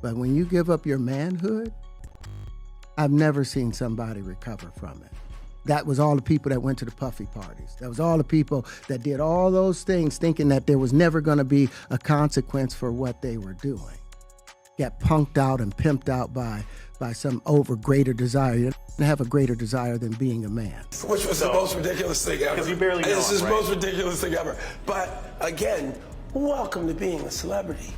But when you give up your manhood, I've never seen somebody recover from it. That was all the people that went to the puffy parties. That was all the people that did all those things thinking that there was never going to be a consequence for what they were doing. Got punked out and pimped out by some greater desire. You don't have a greater desire than being a man. Which was the most ridiculous thing ever. Because you barely know This is the right? most ridiculous thing ever. But again, welcome to being a celebrity.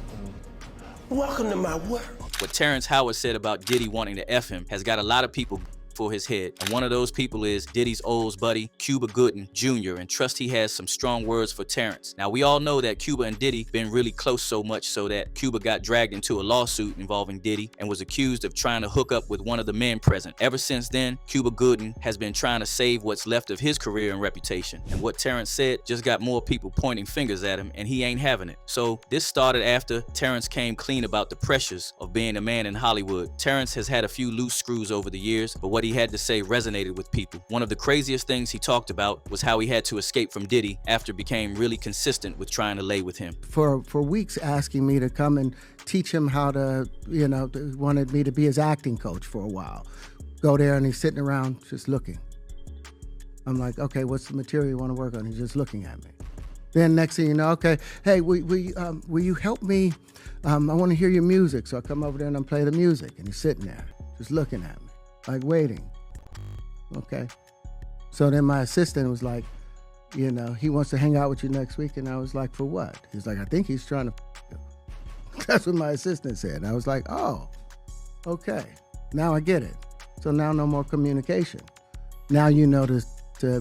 Welcome to my world. What Terrence Howard said about Diddy wanting to F him has got a lot of people for his head. And one of those people is Diddy's old buddy, Cuba Gooding Jr. And trust he has some strong words for Terrence. Now, we all know that Cuba and Diddy been really close, so much so that Cuba got dragged into a lawsuit involving Diddy and was accused of trying to hook up with one of the men present. Ever since then, Cuba Gooding has been trying to save what's left of his career and reputation. And what Terrence said just got more people pointing fingers at him, and he ain't having it. So this started after Terrence came clean about the pressures of being a man in Hollywood. Terrence has had a few loose screws over the years, but what he had to say resonated with people. One of the craziest things he talked about was how he had to escape from Diddy after became really consistent with trying to lay with him. For weeks asking me to come and teach him how to, wanted me to be his acting coach for a while. Go there and he's sitting around just looking. I'm like, okay, what's the material you want to work on? He's just looking at me. Then next thing you know, okay, hey, will you help me? I want to hear your music. So I come over there and I play the music and he's sitting there just looking at me, like waiting. Okay. So then my assistant was like, he wants to hang out with you next week. And I was like, for what? He's like, I think he's trying to you. That's what my assistant said. And I was like, oh, okay. Now I get it. So now no more communication. Now you know to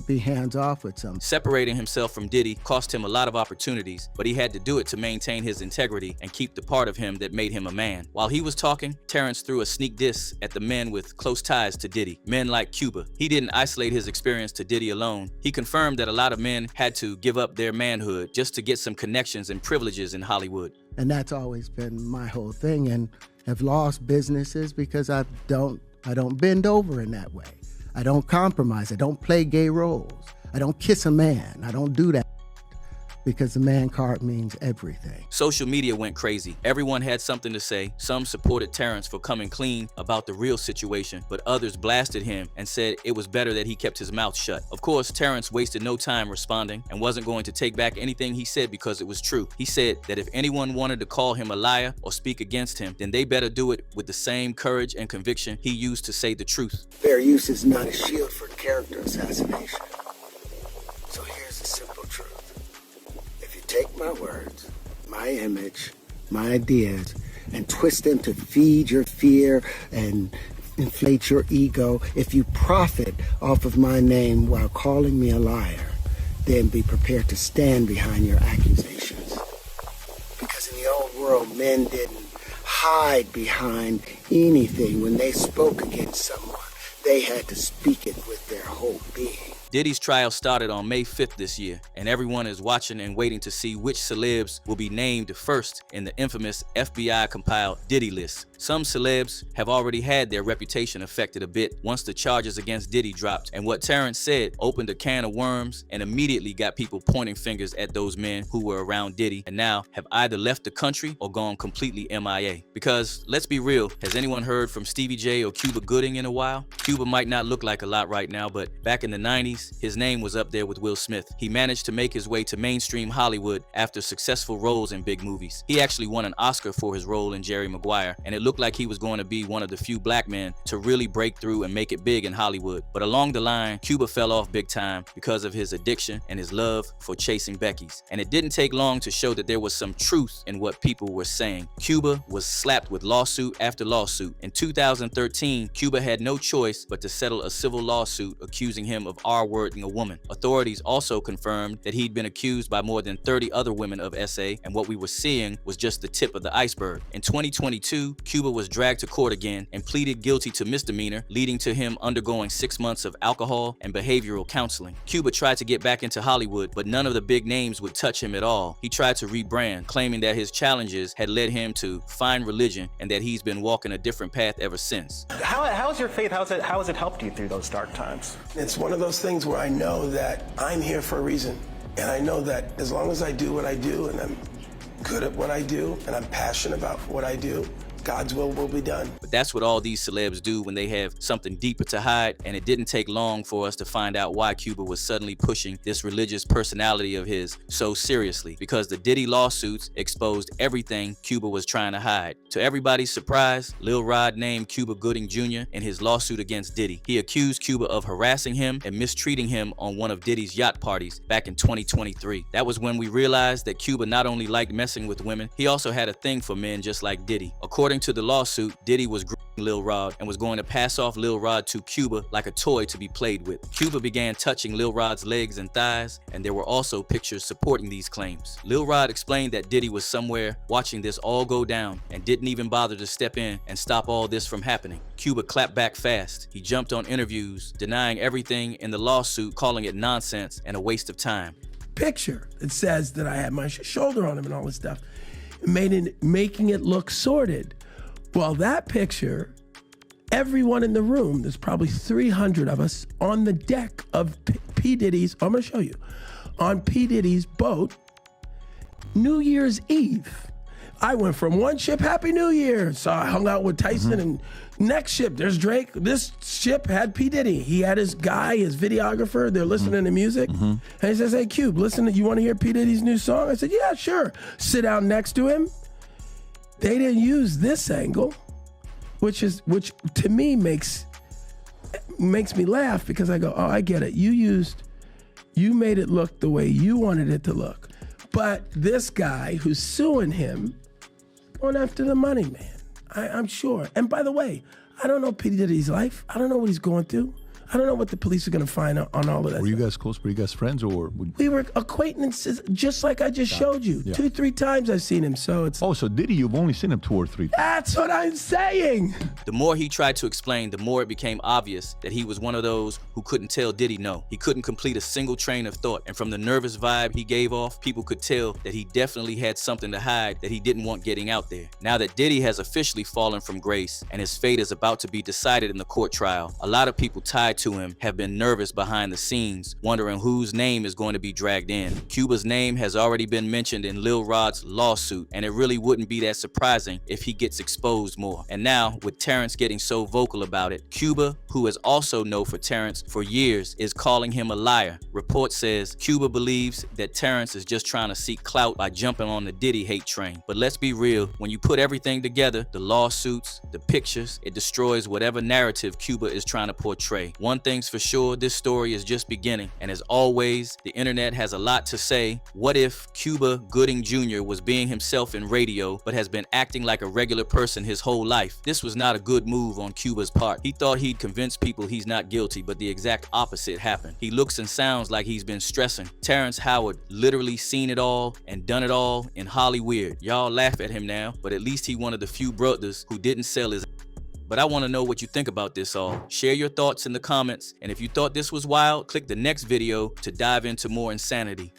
be hands-off with something. Separating himself from Diddy cost him a lot of opportunities, but he had to do it to maintain his integrity and keep the part of him that made him a man. While he was talking, Terrence threw a sneak diss at the men with close ties to Diddy, men like Cuba. He didn't isolate his experience to Diddy alone. He confirmed that a lot of men had to give up their manhood just to get some connections and privileges in Hollywood. And that's always been my whole thing, and have lost businesses because I don't bend over in that way. I don't compromise. I don't play gay roles. I don't kiss a man. I don't do that because the man card means everything. Social media went crazy. Everyone had something to say. Some supported Terrence for coming clean about the real situation, but others blasted him and said it was better that he kept his mouth shut. Of course, Terrence wasted no time responding and wasn't going to take back anything he said because it was true. He said that if anyone wanted to call him a liar or speak against him, then they better do it with the same courage and conviction he used to say the truth. Fair use is not a shield for character assassination. So here's the simple truth. Take my words, my image, my ideas, and twist them to feed your fear and inflate your ego. If you profit off of my name while calling me a liar, then be prepared to stand behind your accusations. Because in the old world, men didn't hide behind anything. When they spoke against someone, they had to speak it with their whole being. Diddy's trial started on May 5th this year, and everyone is watching and waiting to see which celebs will be named first in the infamous FBI-compiled Diddy list. Some celebs have already had their reputation affected a bit once the charges against Diddy dropped, and what Terrence said opened a can of worms and immediately got people pointing fingers at those men who were around Diddy and now have either left the country or gone completely MIA. Because, let's be real, has anyone heard from Stevie J or Cuba Gooding in a while? Cuba might not look like a lot right now, but back in the 90s, his name was up there with Will Smith. He managed to make his way to mainstream Hollywood after successful roles in big movies. He actually won an Oscar for his role in Jerry Maguire, and it looked like he was going to be one of the few black men to really break through and make it big in Hollywood. But along the line, Cuba fell off big time because of his addiction and his love for chasing Becky's. And it didn't take long to show that there was some truth in what people were saying. Cuba was slapped with lawsuit after lawsuit. In 2013, Cuba had no choice but to settle a civil lawsuit accusing him of R-wording a woman. Authorities also confirmed that he'd been accused by more than 30 other women of SA, and what we were seeing was just the tip of the iceberg. In 2022, Cuba was dragged to court again and pleaded guilty to misdemeanor, leading to him undergoing 6 months of alcohol and behavioral counseling. Cuba tried to get back into Hollywood, but none of the big names would touch him at all. He tried to rebrand, claiming that his challenges had led him to find religion and that he's been walking a different path ever since. How's your faith, how has it helped you through those dark times? It's one of those things where I know that I'm here for a reason. And I know that as long as I do what I do and I'm good at what I do and I'm passionate about what I do, God's will be done. But that's what all these celebs do when they have something deeper to hide, and it didn't take long for us to find out why Cuba was suddenly pushing this religious personality of his so seriously, because the Diddy lawsuits exposed everything Cuba was trying to hide. To everybody's surprise, Lil Rod named Cuba Gooding Jr. in his lawsuit against Diddy. He accused Cuba of harassing him and mistreating him on one of Diddy's yacht parties back in 2023. That was when we realized that Cuba not only liked messing with women, he also had a thing for men just like Diddy. According to the lawsuit, Diddy was grooming Lil Rod and was going to pass off Lil Rod to Cuba like a toy to be played with. Cuba began touching Lil Rod's legs and thighs, and there were also pictures supporting these claims. Lil Rod explained that Diddy was somewhere watching this all go down and didn't even bother to step in and stop all this from happening. Cuba clapped back fast. He jumped on interviews, denying everything in the lawsuit, calling it nonsense and a waste of time. Picture that says that I had my shoulder on him and all this stuff, making it look sordid. Well, that picture, everyone in the room, there's probably 300 of us on the deck of P. Diddy's, I'm gonna show you, on P. Diddy's boat, New Year's Eve. I went from one ship, Happy New Year. So I hung out with Tyson, and next ship, there's Drake. This ship had P. Diddy. He had his guy, his videographer, they're listening to music. And he says, hey, Cube, listen, you wanna hear P. Diddy's new song? I said, yeah, sure. Sit down next to him. They didn't use this angle, which to me makes me laugh, because I go, oh, I get it. You made it look the way you wanted it to look. But this guy who's suing him, going after the money, man. I'm sure. And by the way, I don't know P. Diddy's life. I don't know what he's going through. I don't know what the police are going to find on all of that. Were you guys close? Were you guys friends, or? We were acquaintances, just like I just showed you. Yeah. 2-3 times I've seen him, so it's... Oh, so Diddy, you've only seen him 2 or 3 times. That's what I'm saying! The more he tried to explain, the more it became obvious that he was one of those who couldn't tell Diddy no. He couldn't complete a single train of thought, and from the nervous vibe he gave off, people could tell that he definitely had something to hide that he didn't want getting out there. Now that Diddy has officially fallen from grace, and his fate is about to be decided in the court trial, a lot of people tied to him have been nervous behind the scenes, wondering whose name is going to be dragged in. Cuba's name has already been mentioned in Lil Rod's lawsuit, and it really wouldn't be that surprising if he gets exposed more. And now, with Terrence getting so vocal about it, Cuba, who is also known for Terrence for years, is calling him a liar. Report says Cuba believes that Terrence is just trying to seek clout by jumping on the Diddy hate train. But let's be real, when you put everything together, the lawsuits, the pictures, it destroys whatever narrative Cuba is trying to portray. One thing's for sure, this story is just beginning, and as always, the internet has a lot to say. What if Cuba Gooding Jr. was being himself in radio, but has been acting like a regular person his whole life? This was not a good move on Cuba's part. He thought he'd convince people he's not guilty, but the exact opposite happened. He looks and sounds like he's been stressing. Terrence Howard literally seen it all and done it all in Hollywood. Y'all laugh at him now, but at least he one of the few brothers who didn't sell his. But I want to know what you think about this all. Share your thoughts in the comments, and if you thought this was wild, click the next video to dive into more insanity.